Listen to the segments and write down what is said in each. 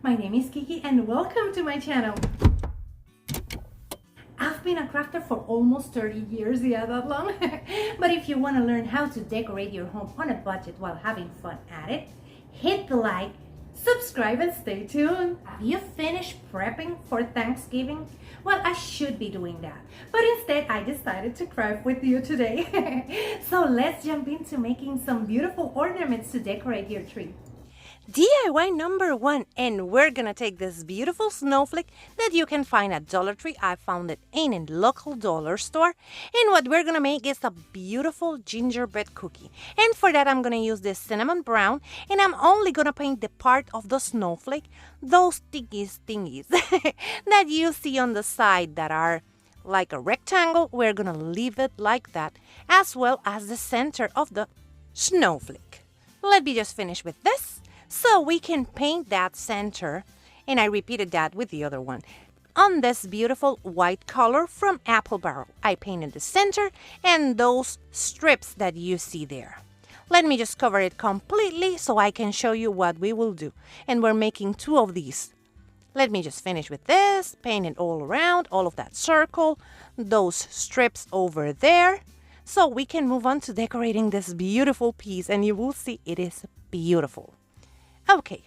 My name is Kiki and welcome to my channel. I've been a crafter for almost 30 years, yeah, that long. But if you want to learn how to decorate your home on a budget while having fun at it, hit the like, subscribe and stay tuned. Have you finished prepping for Thanksgiving? Well, I should be doing that, but instead I decided to craft with you today. So let's jump into making some beautiful ornaments to decorate your tree. DIY number 1, and we're gonna take this beautiful snowflake that you can find at Dollar Tree. I found it in a local dollar store, and what we're gonna make is a beautiful gingerbread cookie. And for that I'm gonna use this cinnamon brown, and I'm only gonna paint the part of the snowflake, those thingies that you see on the side that are like a rectangle. We're gonna leave it like that, as well as the center of the snowflake. Let me just finish with this so we can paint that center, and I repeated that with the other one. On this beautiful white color from Apple Barrel, I painted the center and those strips that you see there. Let me just cover it completely so I can show you what we will do. And we're making 2 of these. Let me just finish with this, paint it all around, all of that circle, those strips over there, so we can move on to decorating this beautiful piece, and you will see it is beautiful. Okay,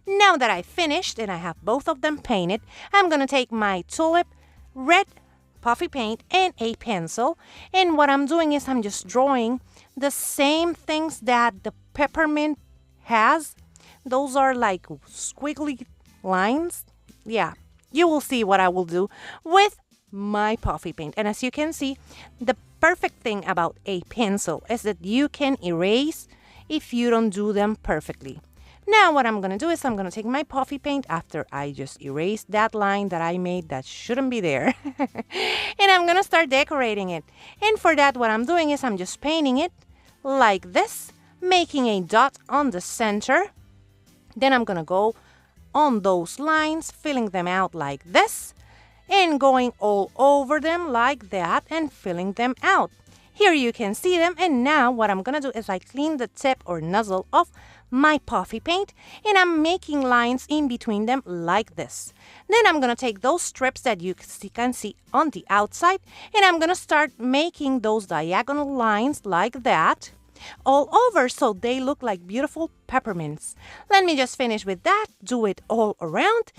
now that I finished and I have both of them painted, I'm going to take my tulip red puffy paint and a pencil, and what I'm doing is I'm just drawing the same things that the peppermint has. Those are like squiggly lines. Yeah, you will see what I will do with my puffy paint. And as you can see, the perfect thing about a pencil is that you can erase if you don't do them perfectly. Now what I'm going to do is I'm going to take my puffy paint after I just erased that line that I made that shouldn't be there. And I'm going to start decorating it. And for that what I'm doing is I'm just painting it like this, making a dot on the center. Then I'm going to go on those lines, filling them out like this, and going all over them like that and filling them out. Here you can see them, and now what I'm going to do is I clean the tip or nozzle of my puffy paint, and I'm making lines in between them like this. Then I'm going to take those strips that you can see on the outside, and I'm going to start making those diagonal lines like that all over so they look like beautiful peppermints. Let me just finish with that, do it all around,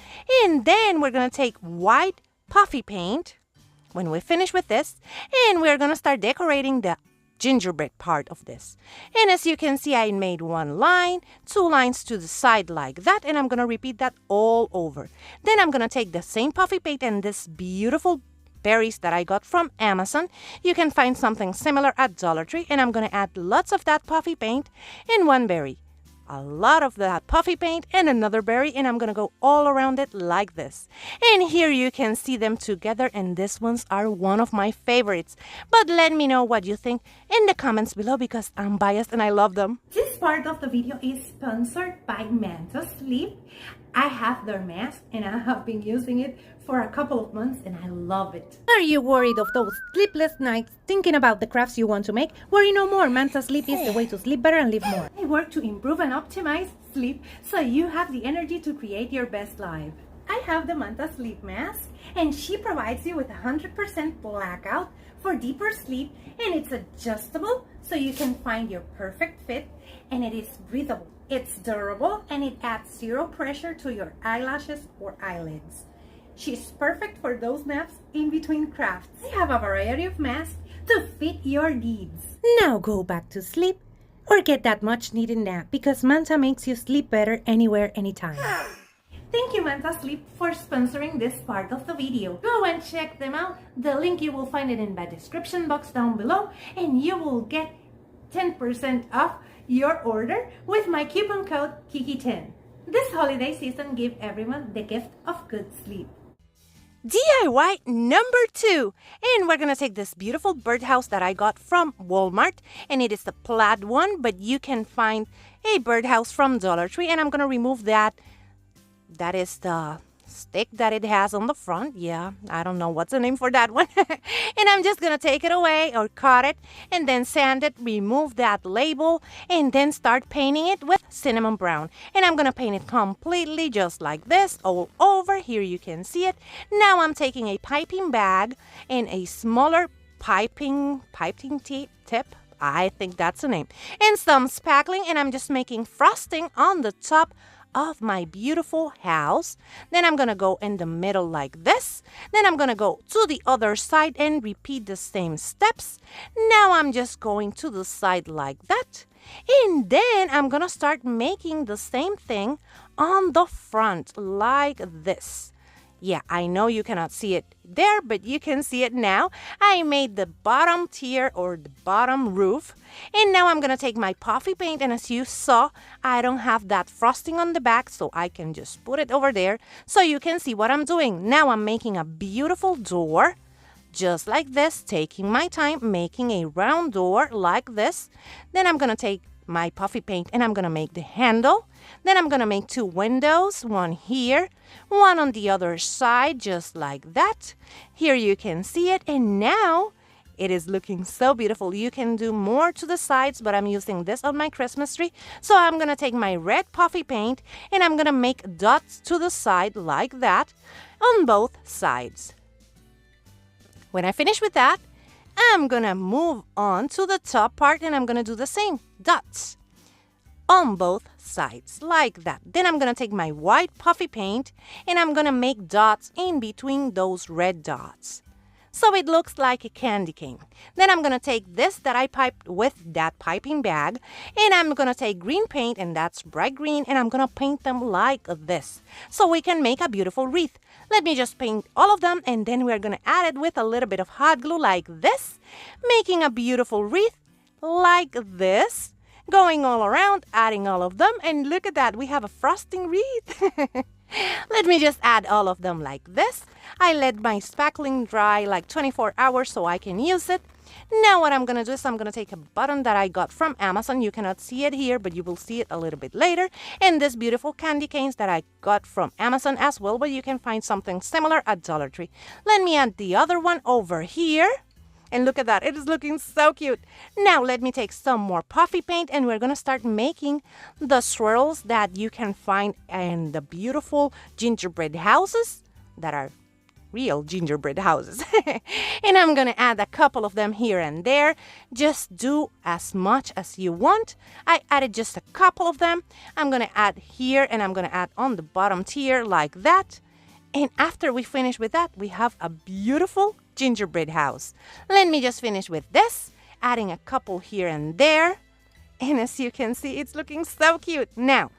and then we're going to take white puffy paint when we finish with this, and we're going to start decorating the gingerbread part of this. And as you can see, I made 1 line, 2 lines to the side like that, and I'm going to repeat that all over. Then I'm going to take the same puffy paint and this beautiful berries that I got from Amazon. You can find something similar at Dollar Tree, and I'm going to add lots of that puffy paint in 1 berry. A lot of that puffy paint and another berry, and I'm going to go all around it like this. And here you can see them together, and these ones are one of my favorites. But let me know what you think in the comments below because I'm biased and I love them. This part of the video is sponsored by Manta Sleep. I have their mask and I have been using it for a couple of months and I love it. Are you worried of those sleepless nights thinking about the crafts you want to make? Worry no more. Manta Sleep is the way to sleep better and live more. I work to improve and optimize sleep so you have the energy to create your best life. I have the Manta Sleep mask, and she provides you with 100% blackout for deeper sleep, and it's adjustable so you can find your perfect fit, and it is breathable. It's durable, and it adds 0 pressure to your eyelashes or eyelids. She's perfect for those naps in between crafts. I have a variety of masks to fit your needs. Now go back to sleep or get that much needed nap because Manta makes you sleep better anywhere, anytime. Thank you, Manta Sleep, for sponsoring this part of the video. Go and check them out. The link, you will find it in the description box down below, and you will get 10% off your order with my coupon code Kiki10. This holiday season, give everyone the gift of good sleep. DIY number 2, and we're gonna take this beautiful birdhouse that I got from Walmart, and it is the plaid one, but you can find a birdhouse from Dollar Tree, and I'm gonna remove that is the stick that it has on the front. Yeah, I don't know what's the name for that one. And I'm just going to take it away or cut it and then sand it, remove that label, and then start painting it with cinnamon brown. And I'm going to paint it completely just like this all over. Here you can see it. Now I'm taking a piping bag and a smaller piping tip. I think that's the name. And some spackling, and I'm just making frosting on the top of my beautiful house. Then I'm gonna go in the middle like this. Then I'm gonna go to the other side and repeat the same steps. Now I'm just going to the side like that. And then I'm gonna start making the same thing on the front like this. Yeah, I know you cannot see it there, but you can see it now. I made the bottom tier or the bottom roof. And now I'm going to take my puffy paint. And as you saw, I don't have that frosting on the back, so I can just put it over there so you can see what I'm doing. Now I'm making a beautiful door just like this, taking my time, making a round door like this. Then I'm going to take my puffy paint and I'm going to make the handle. Then I'm going to make 2 windows, one here, one on the other side, just like that. Here you can see it, and now it is looking so beautiful. You can do more to the sides, but I'm using this on my Christmas tree. So I'm going to take my red puffy paint and I'm going to make dots to the side like that on both sides. When I finish with that, I'm going to move on to the top part and I'm going to do the same, dots on both sides like that. Then I'm going to take my white puffy paint and I'm going to make dots in between those red dots, so it looks like a candy cane. Then I'm going to take this that I piped with that piping bag and I'm going to take green paint, and that's bright green, and I'm going to paint them like this so we can make a beautiful wreath. Let me just paint all of them, and then we're going to add it with a little bit of hot glue like this, making a beautiful wreath like this, going all around, adding all of them, and look at that, we have a frosting wreath. Let me just add all of them like this. I let my spackling dry like 24 hours so I can use it. Now what I'm going to do is I'm going to take a button that I got from Amazon. You cannot see it here, but you will see it a little bit later. And this beautiful candy canes that I got from Amazon as well, but you can find something similar at Dollar Tree. Let me add the other one over here. And look at that, it is looking so cute. Now let me take some more puffy paint and we're going to start making the swirls that you can find in the beautiful gingerbread houses that are real gingerbread houses. And I'm going to add a couple of them here and there. Just do as much as you want. I added just a couple of them. I'm going to add here and I'm going to add on the bottom tier like that. And after we finish with that, we have a beautiful gingerbread house. Let me just finish with this, adding a couple here and there. And as you can see, it's looking so cute. Now,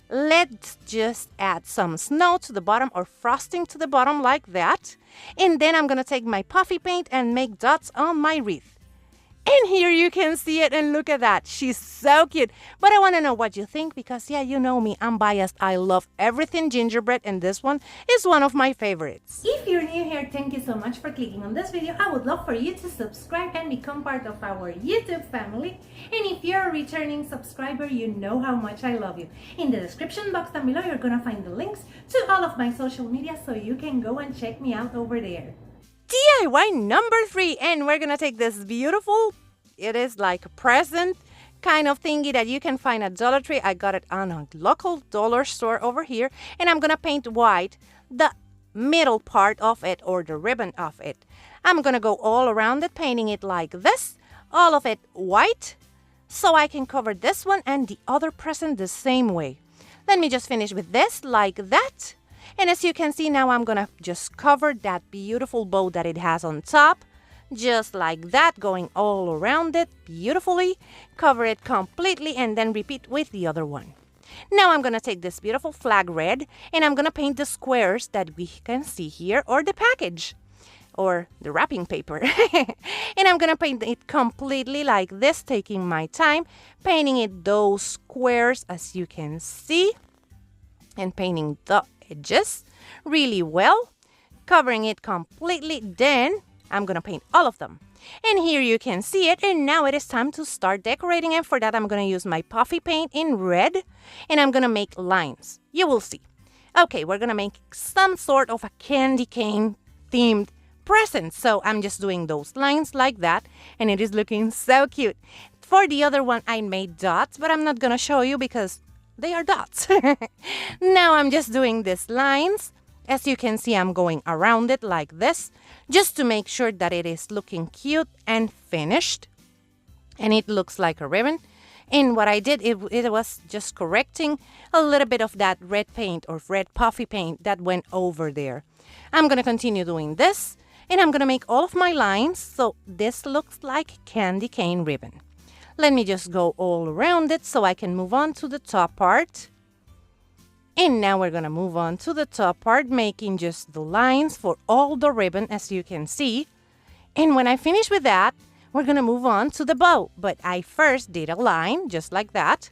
let's just add some snow to the bottom or frosting to the bottom like that. And then I'm going to take my puffy paint and make dots on my wreath. And here you can see it, and look at that. She's so cute. But I want to know what you think because, yeah, you know me, I'm biased. I love everything gingerbread, and this one is one of my favorites. If you're new here, thank you so much for clicking on this video. I would love for you to subscribe and become part of our YouTube family. And if you're a returning subscriber, you know how much I love you. In the description box down below, you're going to find the links to all of my social media so you can go and check me out over there. DIY number 3, and we're gonna take this beautiful, it is like a present kind of thingy that you can find at Dollar Tree. I got it on a local dollar store over here, and I'm gonna paint white the middle part of it or the ribbon of it. I'm gonna go all around it, painting it like this, all of it white, so I can cover this one and the other present the same way. Let me just finish with this like that. And as you can see now, I'm going to just cover that beautiful bow that it has on top. Just like that, going all around it beautifully. Cover it completely and then repeat with the other one. Now I'm going to take this beautiful flag red and I'm going to paint the squares that we can see here, or the package or the wrapping paper. And I'm going to paint it completely like this, taking my time, painting it those squares as you can see, and painting the edges really well, covering it completely. Then I'm gonna paint all of them, and here you can see it. And now it is time to start decorating, and for that I'm gonna use my puffy paint in red and I'm gonna make lines. You will see. Okay, we're gonna make some sort of a candy cane themed present. So I'm just doing those lines like that, and it is looking so cute. For the other one, I made dots, but I'm not gonna show you because they are dots. Now I'm just doing these lines. As you can see, I'm going around it like this, just to make sure that it is looking cute and finished. And it looks like a ribbon. And what I did, it was just correcting a little bit of that red paint or red puffy paint that went over there. I'm going to continue doing this, and I'm going to make all of my lines so this looks like candy cane ribbon. Let me just go all around it so I can move on to the top part. And now we're going to move on to the top part, making just the lines for all the ribbon, as you can see. And when I finish with that, we're going to move on to the bow. But I first did a line, just like that,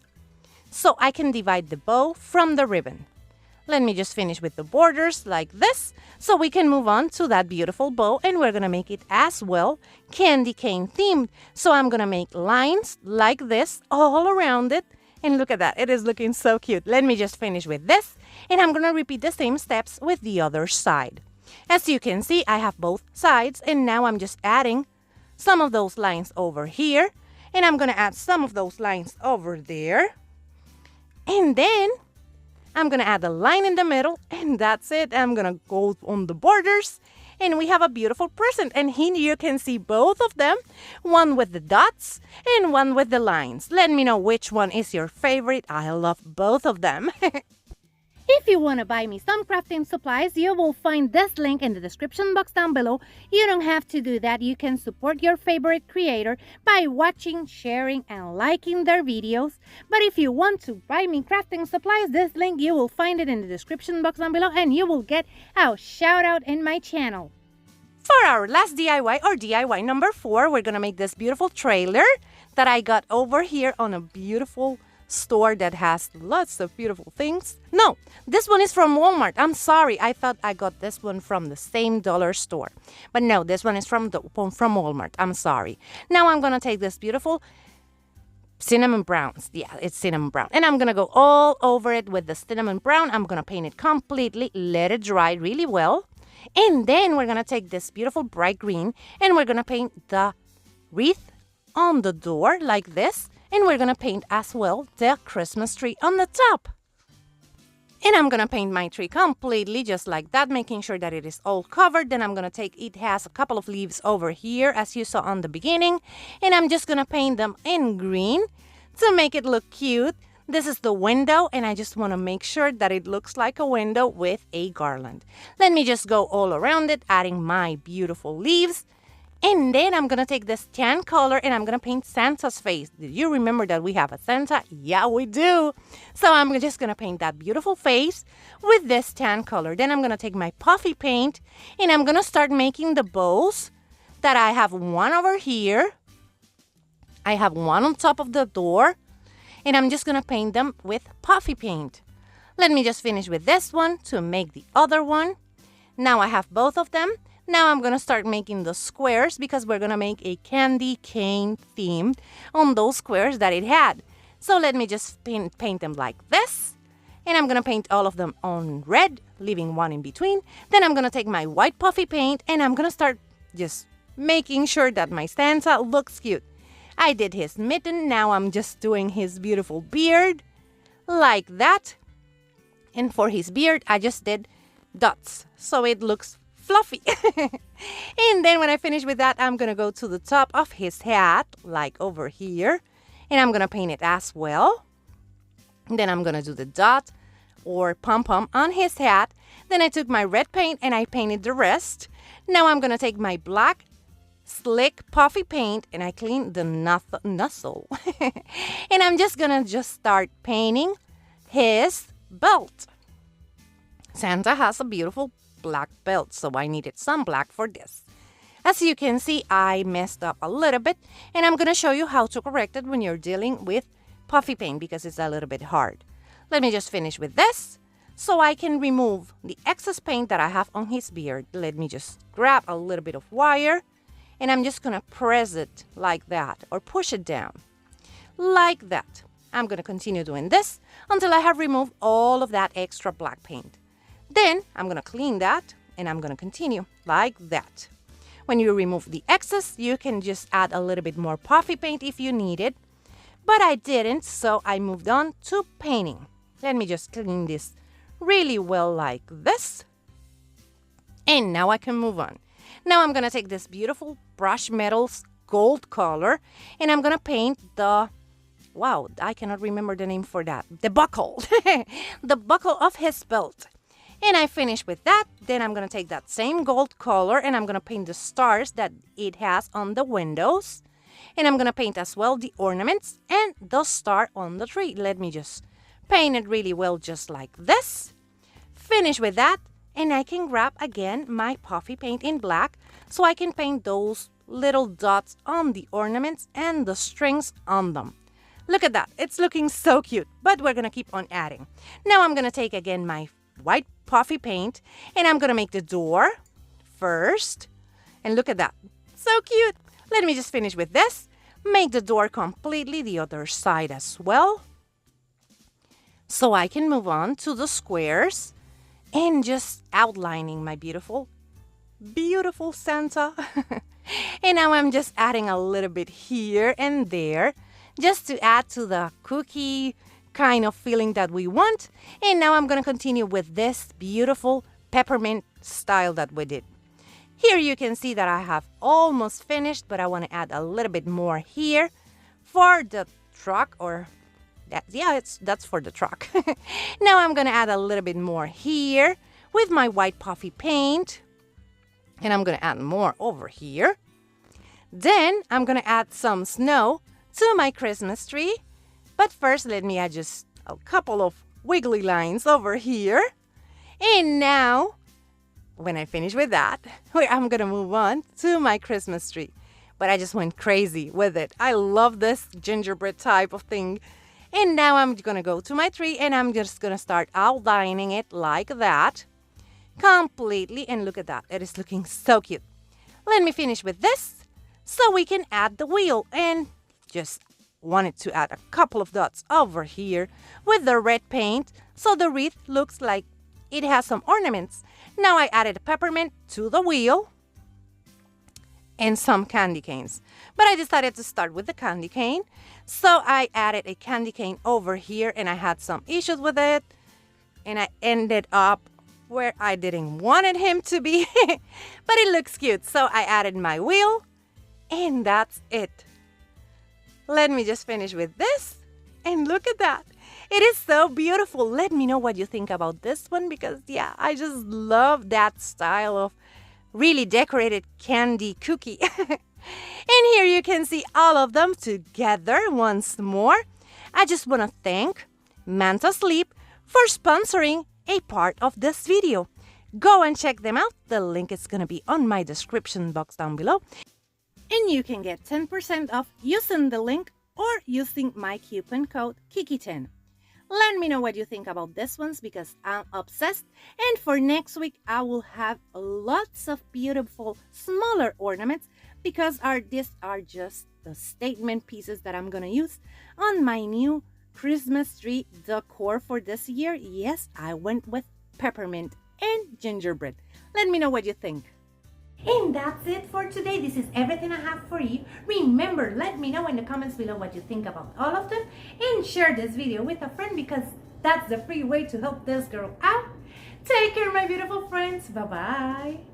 so I can divide the bow from the ribbon. Let me just finish with the borders like this, so we can move on to that beautiful bow, and we're going to make it as well candy cane themed. So I'm going to make lines like this all around it. And look at that, it is looking so cute. Let me just finish with this, and I'm going to repeat the same steps with the other side. As you can see, I have both sides, and now I'm just adding some of those lines over here, and I'm going to add some of those lines over there. And then I'm going to add a line in the middle, and that's it. I'm going to go on the borders, and we have a beautiful present. And here you can see both of them, one with the dots and one with the lines. Let me know which one is your favorite. I love both of them. If you want to buy me some crafting supplies, you will find this link in the description box down below. You don't have to do that. You can support your favorite creator by watching, sharing, and liking their videos. But if you want to buy me crafting supplies, this link, you will find it in the description box down below, and you will get a shout out in my channel. For our last DIY, or DIY number 4, we're going to make this beautiful trailer that I got over here on a beautiful store that has lots of beautiful things. No, this one is from Walmart. I'm sorry, I thought I got this one from the same dollar store, but no, this one is from Walmart. I'm sorry. Now I'm gonna take this beautiful cinnamon browns. Yeah, it's cinnamon brown, and I'm gonna go all over it with the cinnamon brown. I'm gonna paint it completely, let it dry really well, and then we're gonna take this beautiful bright green, and we're gonna paint the wreath on the door like this. And we're going to paint as well the Christmas tree on the top. And I'm going to paint my tree completely just like that, making sure that it is all covered. Then I'm going to take, it has a couple of leaves over here as you saw on the beginning. And I'm just going to paint them in green to make it look cute. This is the window, and I just want to make sure that it looks like a window with a garland. Let me just go all around it, adding my beautiful leaves. And then I'm going to take this tan color, and I'm going to paint Santa's face. Did you remember that we have a Santa? Yeah, we do. So I'm just going to paint that beautiful face with this tan color. Then I'm going to take my puffy paint, and I'm going to start making the bows that I have one over here. I have one on top of the door, and I'm just going to paint them with puffy paint. Let me just finish with this one to make the other one. Now I have both of them. Now I'm going to start making the squares because we're going to make a candy cane theme on those squares that it had. So let me just paint them like this. And I'm going to paint all of them on red, leaving one in between. Then I'm going to take my white puffy paint, and I'm going to start just making sure that my Santa looks cute. I did his mitten. Now I'm just doing his beautiful beard like that. And for his beard, I just did dots so it looks fluffy. And then when I finish with that, I'm going to go to the top of his hat, like over here. And I'm going to paint it as well. And then I'm going to do the dot or pom-pom on his hat. Then I took my red paint and I painted the rest. Now I'm going to take my black slick puffy paint and I clean the nozzle. And I'm just going to start painting his belt. Santa has a beautiful black belt, so I needed some black for this. As you can see, I messed up a little bit, and I'm going to show you how to correct it when you're dealing with puffy paint because it's a little bit hard. Let me just finish with this so I can remove the excess paint that I have on his beard. Let me just grab a little bit of wire, and I'm just going to press it like that or push it down like that. I'm going to continue doing this until I have removed all of that extra black paint. Then I'm going to clean that and I'm going to continue like that. When you remove the excess, you can just add a little bit more puffy paint if you need it. But I didn't, so I moved on to painting. Let me just clean this really well like this. And now I can move on. Now I'm going to take this beautiful brush metals gold color and I'm going to paint the, wow, I cannot remember the name for that. The buckle. The buckle of his belt. And I finish with that. Then I'm going to take that same gold color and I'm going to paint the stars that it has on the windows. And I'm going to paint as well the ornaments and the star on the tree. Let me just paint it really well just like this. Finish with that. And I can grab again my puffy paint in black so I can paint those little dots on the ornaments and the strings on them. Look at that. It's looking so cute. But we're going to keep on adding. Now I'm going to take again my white puffy paint and I'm going to make the door first. And look at that. So cute. Let me just finish with this. Make the door completely the other side as well. So I can move on to the squares and just outlining my beautiful, beautiful Santa. And now I'm just adding a little bit here and there just to add to the cookie kind of feeling that we want. And now I'm going to continue with this beautiful peppermint style that we did. Here you can see that I have almost finished, but I want to add a little bit more here for the truck or that, yeah, that's for the truck. Now I'm going to add a little bit more here with my white puffy paint. And I'm going to add more over here. Then I'm going to add some snow to my Christmas tree. But first, let me add just a couple of wiggly lines over here. And now, when I finish with that, I'm going to move on to my Christmas tree. But I just went crazy with it. I love this gingerbread type of thing. And now I'm going to go to my tree and I'm just going to start outlining it like that. Completely. And look at that. It is looking so cute. Let me finish with this so we can add the wheel. And just wanted to add a couple of dots over here with the red paint so the wreath looks like it has some ornaments. Now I added a peppermint to the wheel and some candy canes. But I decided to start with the candy cane. So I added a candy cane over here and I had some issues with it. And I ended up where I didn't want him to be. But it looks cute. So I added my wheel and that's it. Let me just finish with this. And look at that. It is so beautiful. Let me know what you think about this one because, yeah, I just love that style of really decorated candy cookie. And here you can see all of them together once more. I just want to thank Manta Sleep for sponsoring a part of this video. Go and check them out. The link is going to be on my description box down below. And you can get 10% off using the link or using my coupon code Kiki10. Let me know what you think about this ones because I'm obsessed. And for next week, I will have lots of beautiful smaller ornaments because these are just the statement pieces that I'm going to use on my new Christmas tree decor for this year. Yes, I went with peppermint and gingerbread. Let me know what you think. And that's it for today. This is everything I have for you. Remember, let me know in the comments below what you think about all of them and share this video with a friend because that's the free way to help this girl out. Take care, my beautiful friends. Bye-bye.